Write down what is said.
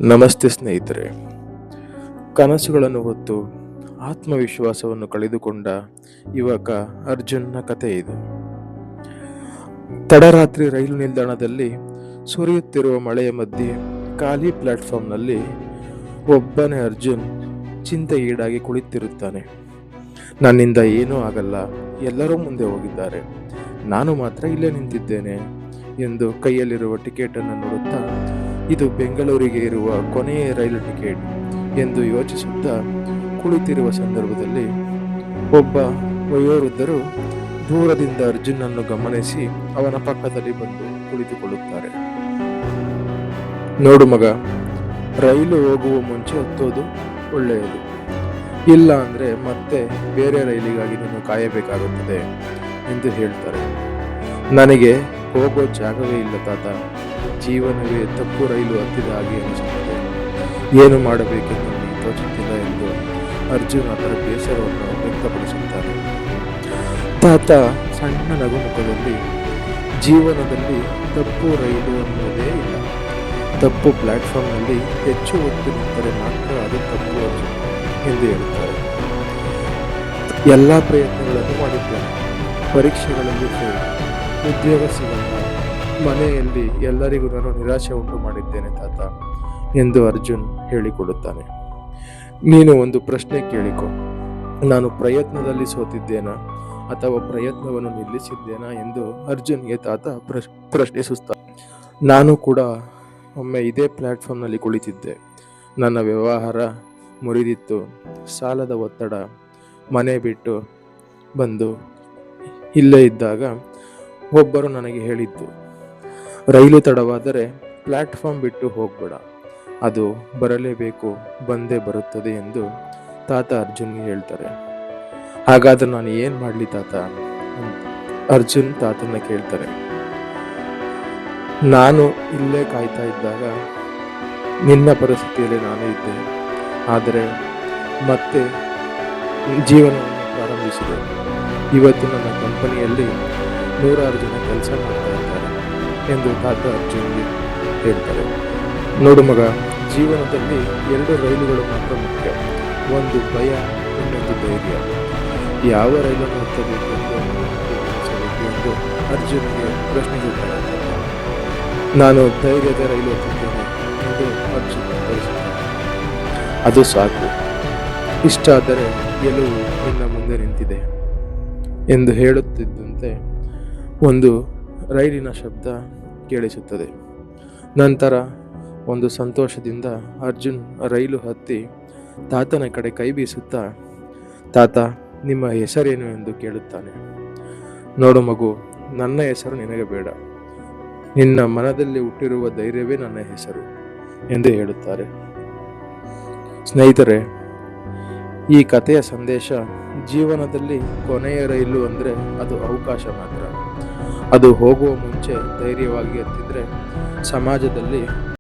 ನಮಸ್ತೆ ಸ್ನೇಹಿತರೆ. ಕನಸುಗಳನ್ನು ಹೊತ್ತು ಆತ್ಮವಿಶ್ವಾಸವನ್ನು ಕಳೆದುಕೊಂಡ ಯುವಕ ಅರ್ಜುನ್ನ ಕಥೆ ಇದು. ತಡರಾತ್ರಿ ರೈಲು ನಿಲ್ದಾಣದಲ್ಲಿ ಸುರಿಯುತ್ತಿರುವ ಮಳೆಯ ಮಧ್ಯೆ ಖಾಲಿ ಪ್ಲಾಟ್ಫಾರ್ಮ್ನಲ್ಲಿ ಒಬ್ಬನೇ ಅರ್ಜುನ್ ಚಿಂತೆಗೀಡಾಗಿ ಕುಳಿತಿರುತ್ತಾನೆ. ನನ್ನಿಂದ ಏನೂ ಆಗಲ್ಲ, ಎಲ್ಲರೂ ಮುಂದೆ ಹೋಗಿದ್ದಾರೆ, ನಾನು ಮಾತ್ರ ಇಲ್ಲೇ ನಿಂತಿದ್ದೇನೆ ಎಂದು ಕೈಯಲ್ಲಿರುವ ಟಿಕೆಟನ್ನು ನೋಡುತ್ತಾ ಇದು ಬೆಂಗಳೂರಿಗೆ ಇರುವ ಕೊನೆಯ ರೈಲು ಟಿಕೆಟ್ ಎಂದು ಯೋಚಿಸುತ್ತಾ ಕುಳಿತಿರುವ ಸಂದರ್ಭದಲ್ಲಿ ಒಬ್ಬ ವಯೋವೃದ್ಧರು ದೂರದಿಂದ ಅರ್ಜುನನ್ನು ಗಮನಿಸಿ ಅವನ ಪಕ್ಕದಲ್ಲಿ ಬಂದು ಕುಳಿತುಕೊಳ್ಳುತ್ತಾರೆ. ನೋಡು ಮಗ, ರೈಲು ಹೋಗುವ ಮುಂಚೆ ಹತ್ತೋದು ಒಳ್ಳೆಯದು, ಇಲ್ಲ ಅಂದ್ರೆ ಮತ್ತೆ ಬೇರೆ ರೈಲಿಗಾಗಿ ನೀನು ಕಾಯಬೇಕಾಗುತ್ತದೆ ಎಂದು ಹೇಳ್ತಾರೆ. ನನಗೆ ಹೋಗೋ ಜಾಗವೇ ಇಲ್ಲ ತಾತ, ಜೀವನವೇ ತಪ್ಪು ರೈಲು ಹತ್ತಿದ ಹಾಗೆ ಅನಿಸುತ್ತದೆ, ಏನು ಮಾಡಬೇಕೆಂದು ನನಗೆ ತೋಚುತ್ತಿಲ್ಲ ಎಂದು ಅರ್ಜುನ್ ಅದರ ಬೇಸರವನ್ನು ವ್ಯಕ್ತಪಡಿಸುತ್ತಾರೆ. ತಾತ ಸಣ್ಣ ನಗುಮುಖದಲ್ಲಿ, ಜೀವನದಲ್ಲಿ ತಪ್ಪು ರೈಲು ಅನ್ನೋದೇ ಇಲ್ಲ, ತಪ್ಪು ಪ್ಲಾಟ್ಫಾರ್ಮ್ನಲ್ಲಿ ಹೆಚ್ಚು ಹೊತ್ತು ನಿಂತರೆ ಮಾತ್ರ ಅದು ತಪ್ಪು ಅರ್ಜುನ್ ಎಂದು ಹೇಳುತ್ತಾರೆ. ಎಲ್ಲ ಪ್ರಯತ್ನಗಳನ್ನು ಮಾಡಿದ್ದೇನೆ, ಪರೀಕ್ಷೆಗಳಲ್ಲಿ ಫೇಲ್, ಉದ್ಯೋಗ ಸಿಗಲ್ಲ, ಮನೆಯಲ್ಲಿ ಎಲ್ಲರಿಗೂ ನಾನು ನಿರಾಶೆ ಉಂಟು ಮಾಡಿದ್ದೇನೆ ತಾತ ಎಂದು ಅರ್ಜುನ್ ಹೇಳಿಕೊಡುತ್ತಾನೆ. ನೀನು ಒಂದು ಪ್ರಶ್ನೆ ಕೇಳಿಕೊ, ನಾನು ಪ್ರಯತ್ನದಲ್ಲಿ ಸೋತಿದ್ದೇನಾ ಅಥವಾ ಪ್ರಯತ್ನವನ್ನು ನಿಲ್ಲಿಸಿದ್ದೇನಾ ಎಂದು ಅರ್ಜುನ್ಗೆ ತಾತ ಪ್ರಶ್ನಿಸುತ್ತಾರೆ. ನಾನು ಕೂಡ ಒಮ್ಮೆ ಇದೇ ಪ್ಲಾಟ್ಫಾರ್ಮ್ನಲ್ಲಿ ಕುಳಿತಿದ್ದೆ, ನನ್ನ ವ್ಯವಹಾರ ಮುರಿದಿತ್ತು, ಸಾಲದ ಒತ್ತಡ, ಮನೆ ಬಿಟ್ಟು ಬಂದು ಇಲ್ಲೇ ಇದ್ದಾಗ ಒಬ್ಬರು ನನಗೆ ಹೇಳಿದ್ದು, ರೈಲು ತಡವಾದರೆ ಪ್ಲಾಟ್ಫಾರ್ಮ್ ಬಿಟ್ಟು ಹೋಗಬೇಡ, ಅದು ಬರಲೇಬೇಕು, ಬಂದೇ ಬರುತ್ತದೆ ಎಂದು ತಾತ ಅರ್ಜುನ್ಗೆ ಹೇಳ್ತಾರೆ. ಹಾಗಾದ್ರೆ ನಾನು ಏನು ಮಾಡಲಿ ತಾತ ಅರ್ಜುನ್ ತಾತನ ಕೇಳ್ತಾರೆ. ನಾನು ಇಲ್ಲೇ ಕಾಯ್ತಾ ಇದ್ದಾಗ ನಿನ್ನ ಪರಿಸ್ಥಿತಿಯಲ್ಲಿ ನಾನು ಇದ್ದೆ, ಆದರೆ ಮತ್ತೆ ಜೀವನವನ್ನು ಪ್ರಾರಂಭಿಸಿದೆ. ಇವತ್ತು ನನ್ನ ಕಂಪನಿಯಲ್ಲಿ 100 ಜನ ಕೆಲಸ ಮಾಡ್ತಾ ಇದ್ದಾರೆ ಎಂದು ತಾತ ಅರ್ಜುನ್ಗೆ ಹೇಳ್ತಾರೆ. ನೋಡು ಮಗ, ಜೀವನದಲ್ಲಿ 2 ರೈಲುಗಳು ಮಾತ್ರ ಮುಖ್ಯ, ಒಂದು ಭಯ, ಇನ್ನೊಂದು ಧೈರ್ಯ. ಯಾವ ರೈಲನ್ನು ಹತ್ತಬೇಕು ಎಂದು ಅರ್ಜುನ್ಗೆ ಪ್ರಶ್ನಿಸುತ್ತಾರೆ. ನಾನು ಧೈರ್ಯದ ರೈಲು ಹತ್ತಿದ್ದೇನೆ ಎಂದು ಅರ್ಜುನ್ ಉತ್ತರಿಸುತ್ತಾರೆ. ಅದು ಸಾಕು, ಇಷ್ಟಾದರೆ ಗೆಲುವು ನಿನ್ನ ಮುಂದೆ ನಿಂತಿದೆ ಎಂದು ಹೇಳುತ್ತಿದ್ದಂತೆ ಒಂದು ರೈಲಿನ ಶಬ್ದ ಕೇಳಿಸುತ್ತದೆ. ನಂತರ ಒಂದು ಸಂತೋಷದಿಂದ ಅರ್ಜುನ್ ರೈಲು ಹತ್ತಿ ತಾತನ ಕಡೆ ಕೈ ಬೀಸುತ್ತಾ, ತಾತ ನಿಮ್ಮ ಹೆಸರೇನು ಎಂದು ಕೇಳುತ್ತಾನೆ. ನೋಡು ಮಗು, ನನ್ನ ಹೆಸರು ನಿನಗೆ ಬೇಡ, ನಿನ್ನ ಮನದಲ್ಲಿ ಹುಟ್ಟಿರುವ ಧೈರ್ಯವೇ ನನ್ನ ಹೆಸರು ಎಂದು ಹೇಳುತ್ತಾರೆ. ಸ್ನೇಹಿತರೆ, ಈ ಕಥೆಯ ಸಂದೇಶ, ಜೀವನದಲ್ಲಿ ಕೊನೆಯ ರೈಲು ಅಂದರೆ ಅದು ಅವಕಾಶ ಮಾತ್ರ. ಅದು ಹೋಗುವ ಮುಂಚೆ ಧೈರ್ಯವಾಗಿ ಹತ್ತಿದ್ರೆ ಸಮಾಜದಲ್ಲಿ